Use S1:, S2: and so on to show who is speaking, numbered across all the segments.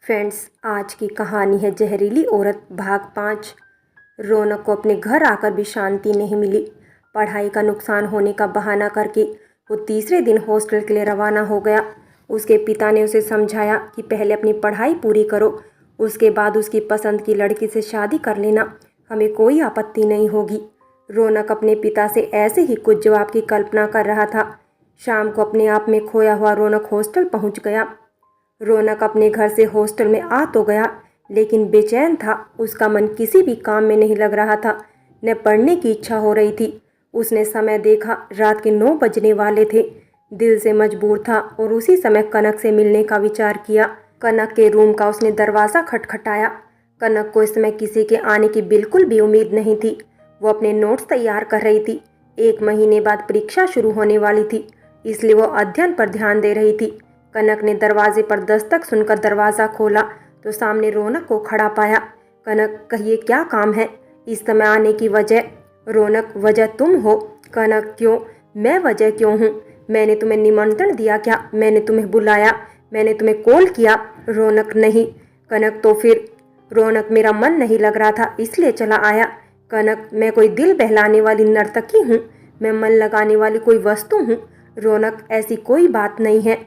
S1: Friends, आज की कहानी है जहरीली औरत भाग 5। रौनक को अपने घर आकर भी शांति नहीं मिली। पढ़ाई का नुकसान होने का बहाना करके वो तीसरे दिन हॉस्टल के लिए रवाना हो गया। उसके पिता ने उसे समझाया कि पहले अपनी पढ़ाई पूरी करो, उसके बाद उसकी पसंद की लड़की से शादी कर लेना, हमें कोई आपत्ति नहीं होगी। रौनक अपने पिता से ऐसे ही कुछ जवाब की कल्पना कर रहा था। शाम को अपने आप में खोया हुआ रौनक हॉस्टल पहुंच गया। रौनक अपने घर से हॉस्टल में आ तो गया, लेकिन बेचैन था। उसका मन किसी भी काम में नहीं लग रहा था, न पढ़ने की इच्छा हो रही थी। उसने समय देखा, रात के 9 बजने वाले थे। दिल से मजबूर था और उसी समय कनक से मिलने का विचार किया। कनक के रूम का उसने दरवाज़ा खटखटाया। कनक को इस समय किसी के आने की बिल्कुल भी उम्मीद नहीं थी। वो अपने नोट्स तैयार कर रही थी। 1 महीने बाद परीक्षा शुरू होने वाली थी, इसलिए वो अध्ययन पर ध्यान दे रही थी। कनक ने दरवाजे पर दस्तक सुनकर दरवाज़ा खोला तो सामने रौनक को खड़ा पाया। कनक, कहिए क्या काम है? इस समय आने की वजह? रौनक, वजह तुम हो। कनक, क्यों? मैं वजह क्यों हूँ? मैंने तुम्हें निमंत्रण दिया क्या? मैंने तुम्हें बुलाया? मैंने तुम्हें कॉल किया? रौनक, नहीं। कनक, तो फिर? रौनक, मेरा मन नहीं लग रहा था इसलिए चला आया। कनक, मैं कोई दिल बहलाने वाली नर्तकी हूँ? मैं मन लगाने वाली कोई वस्तु हूँ? रौनक, ऐसी कोई बात नहीं है।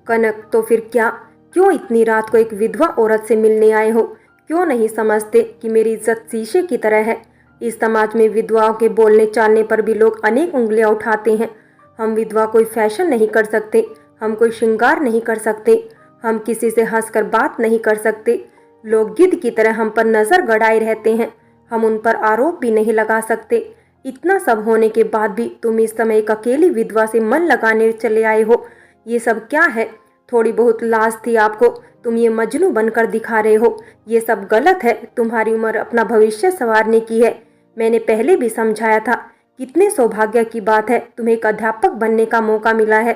S1: कनक, तो फिर क्या? क्यों इतनी रात को एक विधवा औरत से मिलने आए हो? क्यों नहीं समझते कि मेरी इज्जत शीशे की तरह है? इस समाज में विधवाओं के बोलने चालने पर भी लोग अनेक उंगलियां उठाते हैं। हम विधवा कोई फैशन नहीं कर सकते, हम कोई श्रृंगार नहीं कर सकते, हम किसी से हंसकर बात नहीं कर सकते। लोग गिद्ध की तरह हम पर नज़र गड़ाए रहते हैं, हम उन पर आरोप भी नहीं लगा सकते। इतना सब होने के बाद भी तुम इस समय एक अकेली विधवा से मन लगाने चले आए हो। ये सब क्या है? थोड़ी बहुत लाज थी आपको, तुम ये मजनू बनकर दिखा रहे हो। ये सब गलत है। तुम्हारी उम्र अपना भविष्य संवारने की है। मैंने पहले भी समझाया था। कितने सौभाग्य की बात है, तुम्हें एक अध्यापक बनने का मौका मिला है।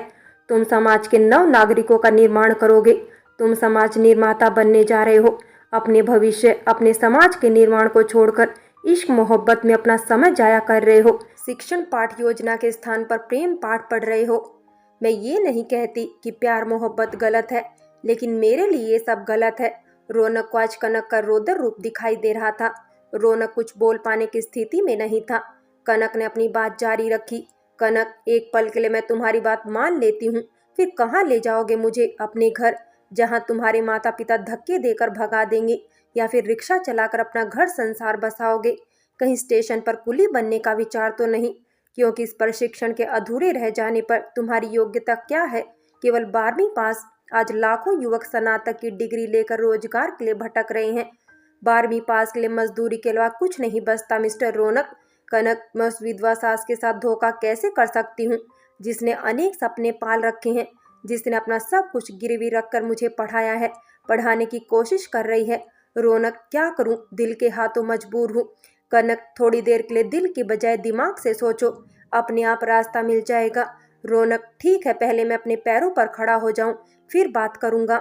S1: तुम समाज के नव नागरिकों का निर्माण करोगे। तुम समाज निर्माता बनने जा रहे हो। अपने भविष्य, अपने समाज के निर्माण को छोड़कर इश्क मोहब्बत में अपना समय जाया कर रहे हो। शिक्षण पाठ योजना के स्थान पर प्रेम पाठ पढ़ रहे हो। मैं ये नहीं कहती कि प्यार मोहब्बत गलत है, लेकिन मेरे लिए ये सब गलत है। रौनक को आज कनक का रौद्र रूप दिखाई दे रहा था। रौनक कुछ बोल पाने की स्थिति में नहीं था। कनक ने अपनी बात जारी रखी। कनक, एक पल के लिए मैं तुम्हारी बात मान लेती हूँ, फिर कहाँ ले जाओगे मुझे? अपने घर, जहाँ तुम्हारे माता पिता धक्के देकर भगा देंगे, या फिर रिक्शा चलाकर अपना घर संसार बसाओगे? कहीं स्टेशन पर कुली बनने का विचार तो नहीं? क्योंकि इस प्रशिक्षण के अधूरे रह जाने पर तुम्हारी योग्यता क्या है? केवल 12वीं पास। आज लाखों युवक स्नातक की डिग्री लेकर रोजगार के लिए भटक रहे हैं। 12वीं पास के लिए मजदूरी के अलावा कुछ नहीं बचता मिस्टर रौनक। कनक, मैं उस विधवा सास के साथ धोखा कैसे कर सकती हूँ, जिसने अनेक सपने पाल रखे हैं, जिसने अपना सब कुछ गिरवी रखकर मुझे पढ़ाया है, पढ़ाने की कोशिश कर रही है। रौनक, क्या करूँ? दिल के हाथों मजबूर हूँ। कनक, थोड़ी देर के लिए दिल की बजाय दिमाग से सोचो, अपने आप रास्ता मिल जाएगा। रौनक, ठीक है, पहले मैं अपने पैरों पर खड़ा हो जाऊं, फिर बात करूंगा।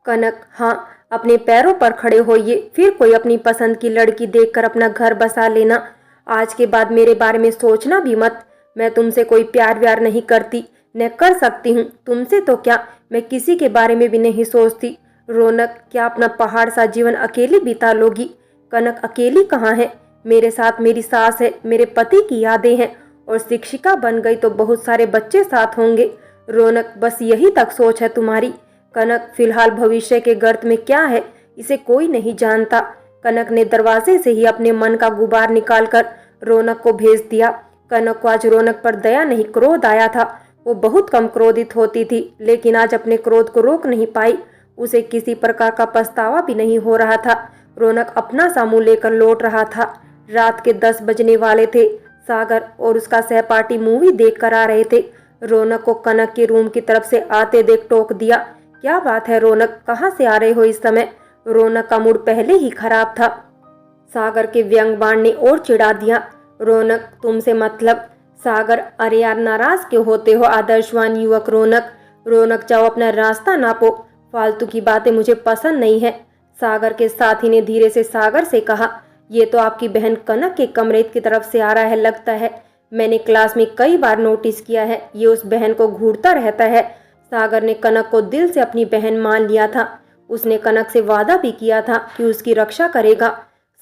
S1: कनक, हाँ, अपने पैरों पर खड़े होइए, फिर कोई अपनी पसंद की लड़की देखकर अपना घर बसा लेना। आज के बाद मेरे बारे में सोचना भी मत। मैं तुमसे कोई प्यार व्यार नहीं करती, न कर सकती हूँ। तुमसे तो क्या, मैं किसी के बारे में भी नहीं सोचती। रौनक, क्या अपना पहाड़ सा जीवन अकेली बिता लोगी? कनक, अकेली कहाँ है? मेरे साथ मेरी सास है, मेरे पति की यादें हैं, और शिक्षिका बन गई तो बहुत सारे बच्चे साथ होंगे। रौनक, बस यही तक सोच है तुम्हारी? कनक, फिलहाल भविष्य के गर्त में क्या है, इसे कोई नहीं जानता। कनक ने दरवाजे से ही अपने मन का गुबार निकालकर रौनक को भेज दिया। कनक को आज रौनक पर दया नहीं, क्रोध आया था। वो बहुत कम क्रोधित होती थी, लेकिन आज अपने क्रोध को रोक नहीं पाई। उसे किसी प्रकार का पछतावा भी नहीं हो रहा था। रौनक अपना सा मुंह लेकर लौट रहा था। रात के 10 बजने वाले थे। सागर और उसका सहपाठी मूवी देखकर आ रहे थे। रौनक को कनक के रूम की तरफ से आते देख टोक दिया। क्या बात है रौनक, कहाँ से आ रहे हो इस समय? रौनक का मूड पहले ही खराब था। सागर के व्यंग बाण ने और चिढ़ा दिया। रौनक, तुमसे मतलब? सागर, अरे यार, नाराज क्यों होते हो आदर्शवान युवक? रौनक, रौनक, जाओ अपना रास्ता नापो, फालतू की बातें मुझे पसंद नहीं है। सागर के साथी ने धीरे से सागर से कहा, ये तो आपकी बहन कनक के कमरे की तरफ से आ रहा है लगता है। मैंने क्लास में कई बार नोटिस किया है, ये उस बहन को घूरता रहता है। सागर ने कनक को दिल से अपनी बहन मान लिया था। उसने कनक से वादा भी किया था कि उसकी रक्षा करेगा।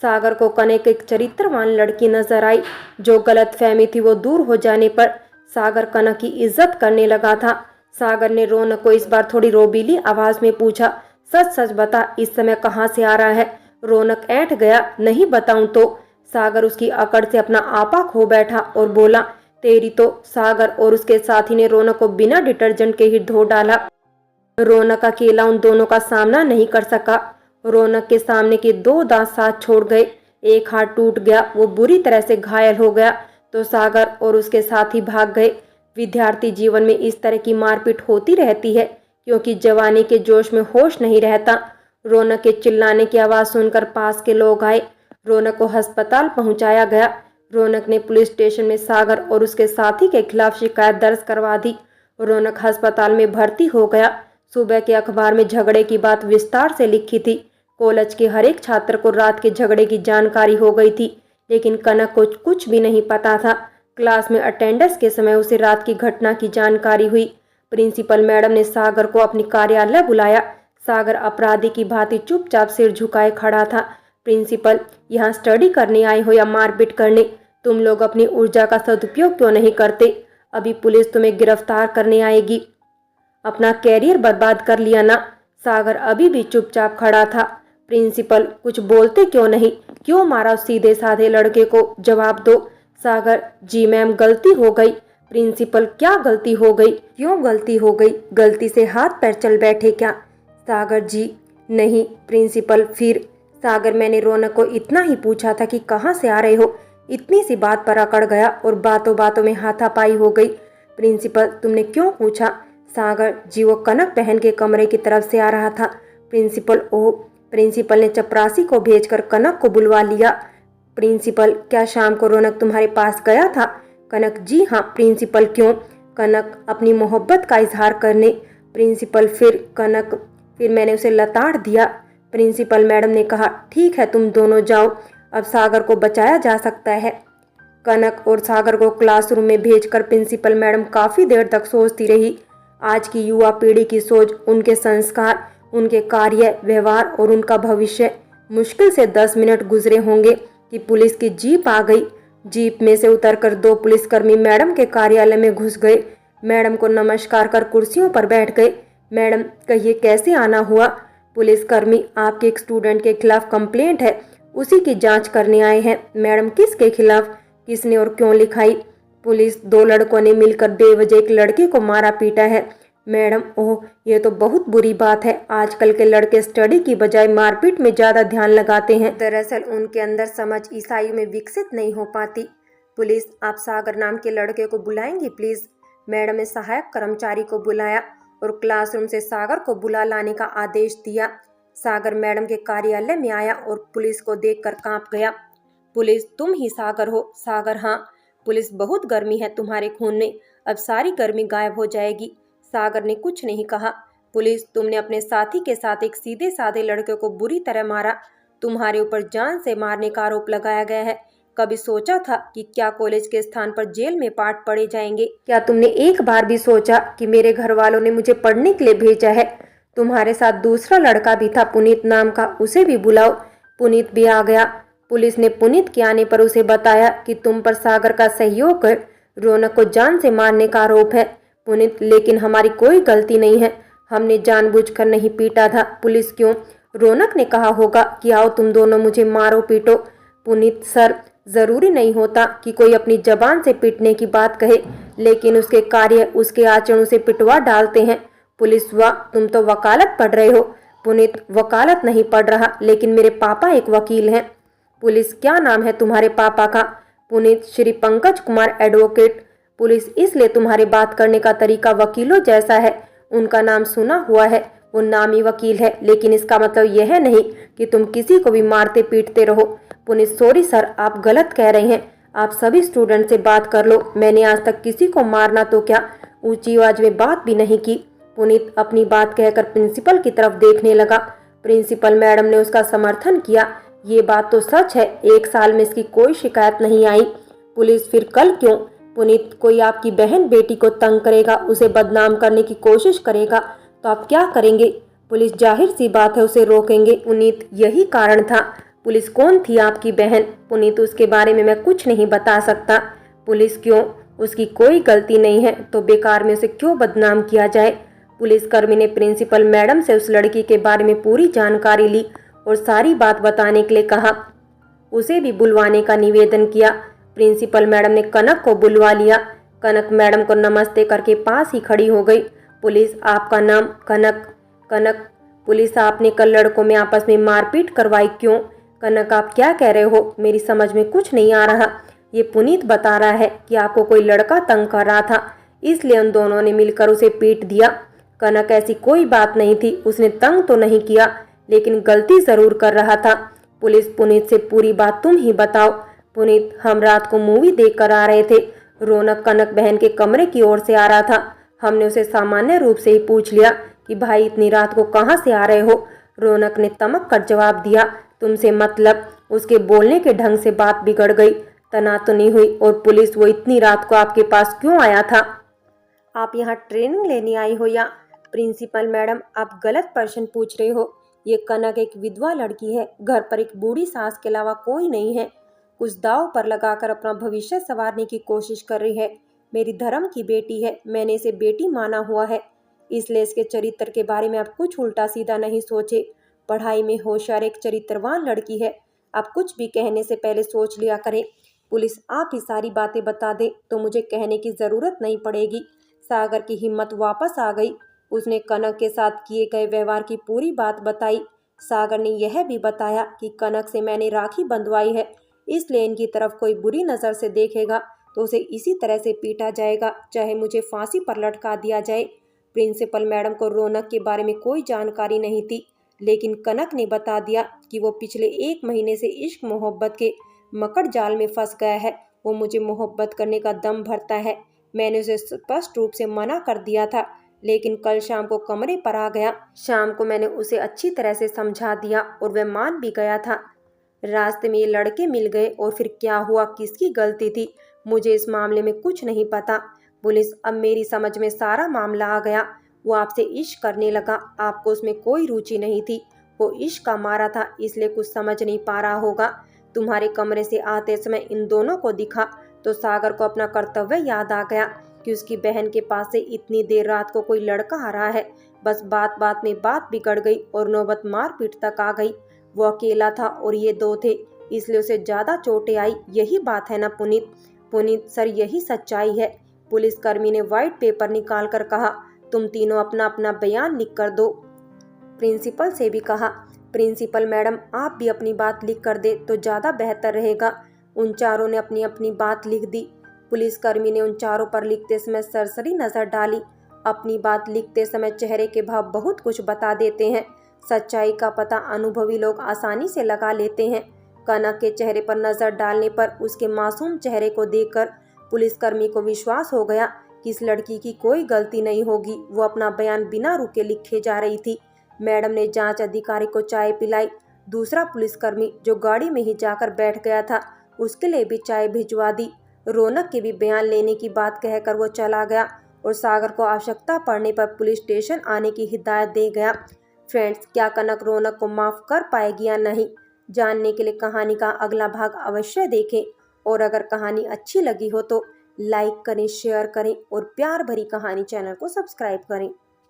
S1: सागर को कनक एक चरित्रवान लड़की नजर आई। जो गलतफहमी थी वो दूर हो जाने पर सागर कनक की इज्जत करने लगा था। सागर ने रौनक को इस बार थोड़ी रोबीली आवाज में पूछा, सच सच बता, इस समय कहाँ से आ रहा है? रौनक ऐंठ गया, नहीं बताऊं तो। सागर उसकी अकड़ से अपना आपा खो बैठा और बोला, तेरी तो। सागर और उसके साथी ने रौनक को बिना डिटर्जेंट के ही धो डाला। रौनक अकेला उन दोनों का सामना नहीं कर सका। रौनक के सामने के 2 दांत साथ छोड़ गए, एक हाथ टूट गया, वो बुरी तरह से घायल हो गया तो सागर और उसके साथी भाग गए। विद्यार्थी जीवन में इस तरह की मारपीट होती रहती है क्योंकि जवानी के जोश में होश नहीं रहता। रौनक के चिल्लाने की आवाज सुनकर पास के लोग आए। रौनक को अस्पताल पहुंचाया गया। रौनक ने पुलिस स्टेशन में सागर और उसके साथी के खिलाफ शिकायत दर्ज करवा दी। रौनक अस्पताल में भर्ती हो गया। सुबह के अखबार में झगड़े की बात विस्तार से लिखी थी। कॉलेज के हर एक छात्र को रात के झगड़े की जानकारी हो गई थी, लेकिन कनक को कुछ भी नहीं पता था। क्लास में अटेंडेंस के समय उसे रात की घटना की जानकारी हुई। प्रिंसिपल मैडम ने सागर को अपनी कार्यालय बुलाया। सागर अपराधी की भांति चुपचाप सिर झुकाए खड़ा था। प्रिंसिपल, यहाँ स्टडी करने आए हो या मारपीट करने? तुम लोग अपनी ऊर्जा का सदुपयोग क्यों नहीं करते? अभी पुलिस तुम्हें गिरफ्तार करने आएगी। अपना कैरियर बर्बाद कर लिया ना? सागर अभी भी चुपचाप खड़ा था। प्रिंसिपल, कुछ बोलते क्यों नहीं? क्यों मारा उस सीधे साधे लड़के को? जवाब दो। सागर, जी मैम, गलती हो गई। प्रिंसिपल, क्या गलती हो गई? क्यों गलती हो गई? गलती से हाथ पैर चल बैठे क्या? सागर, जी नहीं। प्रिंसिपल, फिर? सागर, मैंने रौनक को इतना ही पूछा था कि कहाँ से आ रहे हो। इतनी सी बात पर अकड़ गया और बातों बातों में हाथापाई हो गई। प्रिंसिपल, तुमने क्यों पूछा? सागर, जी वो कनक बहन के कमरे की तरफ से आ रहा था। प्रिंसिपल, ओह। प्रिंसिपल ने चपरासी को भेजकर कनक को बुलवा लिया। प्रिंसिपल, क्या शाम को रौनक तुम्हारे पास गया था? कनक, जी हाँ। प्रिंसिपल, क्यों? कनक, अपनी मोहब्बत का इजहार करने। प्रिंसिपल, फिर? कनक, फिर मैंने उसे लताड़ दिया। प्रिंसिपल मैडम ने कहा, ठीक है, तुम दोनों जाओ, अब सागर को बचाया जा सकता है। कनक और सागर को क्लासरूम में भेजकर प्रिंसिपल मैडम काफी देर तक सोचती रही। आज की युवा पीढ़ी की सोच, उनके संस्कार, उनके कार्य व्यवहार और उनका भविष्य। मुश्किल से 10 मिनट गुजरे होंगे कि पुलिस की जीप आ गई। जीप में से उतरकर 2 पुलिसकर्मी मैडम के कार्यालय में घुस गए। मैडम को नमस्कार कर कुर्सियों पर बैठ गए। मैडम, कहिए कैसे आना हुआ? पुलिसकर्मी, आपके एक स्टूडेंट के खिलाफ कंप्लेंट है, उसी की जांच करने आए हैं। मैडम, किसके खिलाफ? किसने और क्यों लिखाई? पुलिस, 2 लड़कों ने मिलकर बेवजह एक लड़के को मारा पीटा है। मैडम, ओह, ये तो बहुत बुरी बात है। आजकल के लड़के स्टडी की बजाय मारपीट में ज्यादा ध्यान लगाते हैं। दरअसल उनके अंदर समझ इस आयु में विकसित नहीं हो पाती। पुलिस, आप सागर नाम के लड़के को बुलाएंगी प्लीज? मैडम ने सहायक कर्मचारी को बुलाया और क्लासरूम से सागर को बुला लाने का आदेश दिया। सागर मैडम के कार्यालय में आया और पुलिस को देखकर कांप गया। पुलिस, तुम ही सागर हो? सागर, हाँ। पुलिस, बहुत गर्मी है तुम्हारे खून में, अब सारी गर्मी गायब हो जाएगी। सागर ने कुछ नहीं कहा। पुलिस, तुमने अपने साथी के साथ एक सीधे साधे लड़के को बुरी तरह मारा। तुम्हारे ऊपर जान से मारने का आरोप लगाया गया है। कभी सोचा था कि क्या कॉलेज के स्थान पर जेल में पाठ पढ़े जाएंगे? क्या तुमने एक बार भी सोचा कि मेरे घर वालों ने मुझे पढ़ने के लिए भेजा है? तुम्हारे साथ दूसरा लड़का भी था, पुनीत नाम का, उसे भी बुलाओ। पुनीत भी आ गया। पुलिस ने पुनीत के आने पर उसे बताया कि तुम पर सागर का सहयोग कर रौनक को जान से मारने का आरोप है। पुनीत, लेकिन हमारी कोई गलती नहीं है, हमने जानबूझकर नहीं पीटा था। पुलिस, क्यों? रौनक ने कहा होगा कि आओ तुम दोनों मुझे मारो पीटो। पुनीत, सर, जरूरी नहीं होता कि कोई अपनी जबान से पीटने की बात कहे, लेकिन उसके कार्य, उसके आचरण उसे पिटवा डालते हैं। पुलिस, वाह, तुम तो वकालत पढ़ रहे हो। पुनीत, वकालत नहीं पढ़ रहा, लेकिन मेरे पापा एक वकील हैं। पुलिस, क्या नाम है तुम्हारे पापा का? पुनीत, श्री पंकज कुमार एडवोकेट। पुलिस, इसलिए तुम्हारे बात करने का तरीका वकीलों जैसा है। उनका नाम सुना हुआ है, वो नामी वकील है, लेकिन इसका मतलब यह नहीं कि तुम किसी को भी मारते पीटते रहो। पुनीत, सॉरी सर, आप गलत कह रहे हैं, आप सभी स्टूडेंट से बात कर लो। मैंने आज तक किसी को मारना तो क्या ऊंची आवाज में बात भी नहीं की। पुनीत अपनी बात कहकर प्रिंसिपल की तरफ देखने लगा। प्रिंसिपल मैडम ने उसका समर्थन किया। ये बात तो सच है, 1 साल में इसकी कोई शिकायत नहीं आई। पुलिस, फिर कल क्यों? पुनीत, कोई आपकी बहन बेटी को तंग करेगा, उसे बदनाम करने की कोशिश करेगा तो आप क्या करेंगे? पुलिस जाहिर सी बात है उसे रोकेंगे। पुनीत यही कारण था। पुलिस कौन थी आपकी बहन? पुनीत उसके बारे में मैं कुछ नहीं बता सकता। पुलिस क्यों? उसकी कोई गलती नहीं है तो बेकार में उसे क्यों बदनाम किया जाए? पुलिसकर्मी ने प्रिंसिपल मैडम से उस लड़की के बारे में पूरी जानकारी ली और सारी बात बताने के लिए कहा। उसे भी बुलवाने का निवेदन किया। प्रिंसिपल मैडम ने कनक को बुलवा लिया। कनक मैडम को नमस्ते करके पास ही खड़ी हो गई। पुलिस, आपका नाम? कनक। कनक, पुलिस, आपने कल लड़कों में आपस में मारपीट करवाई, क्यों? कनक, आप क्या कह रहे हो? मेरी समझ में कुछ नहीं आ रहा। ये पुनीत बता रहा है कि आपको कोई लड़का तंग कर रहा था, इसलिए उन दोनों ने मिलकर उसे पीट दिया। कनक, ऐसी कोई बात नहीं थी। उसने तंग तो नहीं किया, लेकिन गलती जरूर कर रहा था। पुलिस, पुनीत से पूरी बात तुम ही बताओ। पुनीत, हम रात को मूवी देख कर आ रहे थे। रौनक कनक बहन के कमरे की ओर से आ रहा था। हमने उसे सामान्य रूप से ही पूछ लिया कि भाई इतनी रात को कहाँ से आ रहे हो? रौनक ने तमक कर जवाब दिया, तुमसे मतलब। उसके बोलने के ढंग से बात बिगड़ गई। तनातनी हुई। और पुलिस, वो इतनी रात को आपके पास क्यों आया था? आप यहाँ ट्रेनिंग लेने आई हो या? प्रिंसिपल मैडम, आप गलत प्रश्न पूछ रहे हो। ये कनक एक विधवा लड़की है। घर पर एक बूढ़ी सास के अलावा कोई नहीं है। कुछ दांव पर लगाकर अपना भविष्य संवारने की कोशिश कर रही है। मेरी धर्म की बेटी है। मैंने इसे बेटी माना हुआ है, इसलिए इसके चरित्र के बारे में आप कुछ उल्टा सीधा नहीं सोचे। पढ़ाई में होशियार एक चरित्रवान लड़की है। आप कुछ भी कहने से पहले सोच लिया करें। पुलिस, आप ही सारी बातें बता दें तो मुझे कहने की जरूरत नहीं पड़ेगी। सागर की हिम्मत वापस आ गई। उसने कनक के साथ किए गए व्यवहार की पूरी बात बताई। सागर ने यह भी बताया कि कनक से मैंने राखी बंधवाई है, इसलिए इनकी तरफ कोई बुरी नज़र से देखेगा तो उसे इसी तरह से पीटा जाएगा, चाहे मुझे फांसी पर लटका दिया जाए। प्रिंसिपल मैडम को रौनक के बारे में कोई जानकारी नहीं थी, लेकिन कनक ने बता दिया कि वो पिछले 1 महीने से इश्क मोहब्बत के मकड़ जाल में फंस गया है। वो मुझे मोहब्बत करने का दम भरता है। मैंने उसे स्पष्ट रूप से मना कर दिया था, लेकिन कल शाम को कमरे पर आ गया। शाम को मैंने उसे अच्छी तरह से समझा दिया और वह मान भी गया था। रास्ते में ये लड़के मिल गए और फिर क्या हुआ, किसकी गलती थी, मुझे इस मामले में कुछ नहीं पता। पुलिस, अब मेरी समझ में सारा मामला आ गया। वो आपसे इश्क करने लगा। आपको उसमें कोई रुचि नहीं थी। वो इश्क का मारा था, इसलिए कुछ समझ नहीं पा रहा होगा। तुम्हारे कमरे से आते समय इन दोनों को दिखा तो सागर को अपना कर्तव्य याद आ गया कि उसकी बहन के पास से इतनी देर रात को कोई लड़का आ रहा है। बस बात बात में बात बिगड़ गई और नौबत मारपीट तक आ गई। वो अकेला था और ये 2 थे, इसलिए उसे ज्यादा चोटें आई। यही बात है ना पुनीत? पुनीत, सर यही सच्चाई है। पुलिसकर्मी ने व्हाइट पेपर निकाल कर कहा, तुम तीनों अपना अपना बयान लिख कर दो। प्रिंसिपल से भी कहा, प्रिंसिपल मैडम आप भी अपनी बात लिख कर दे तो ज़्यादा बेहतर रहेगा। उन चारों ने अपनी अपनी बात लिख दी। पुलिसकर्मी ने उन चारों पर लिखते समय सरसरी नज़र डाली। अपनी बात लिखते समय चेहरे के भाव बहुत कुछ बता देते हैं। सच्चाई का पता अनुभवी लोग आसानी से लगा लेते हैं। कनक के चेहरे पर नज़र डालने पर उसके मासूम चेहरे को देखकर पुलिसकर्मी को विश्वास हो गया कि इस लड़की की कोई गलती नहीं होगी। वो अपना बयान बिना रुके लिखे जा रही थी। मैडम ने जांच अधिकारी को चाय पिलाई। दूसरा पुलिसकर्मी जो गाड़ी में ही जाकर बैठ गया था, उसके लिए भी चाय भिजवा दी। रौनक के भी बयान लेने की बात कहकर वो चला गया और सागर को आवश्यकता पड़ने पर पुलिस स्टेशन आने की हिदायत दे गया। फ्रेंड्स, क्या कनक रौनक को माफ़ कर पाएगी या नहीं, जानने के लिए कहानी का अगला भाग अवश्य देखें। और अगर कहानी अच्छी लगी हो तो लाइक करें, शेयर करें और प्यार भरी कहानी चैनल को सब्सक्राइब करें।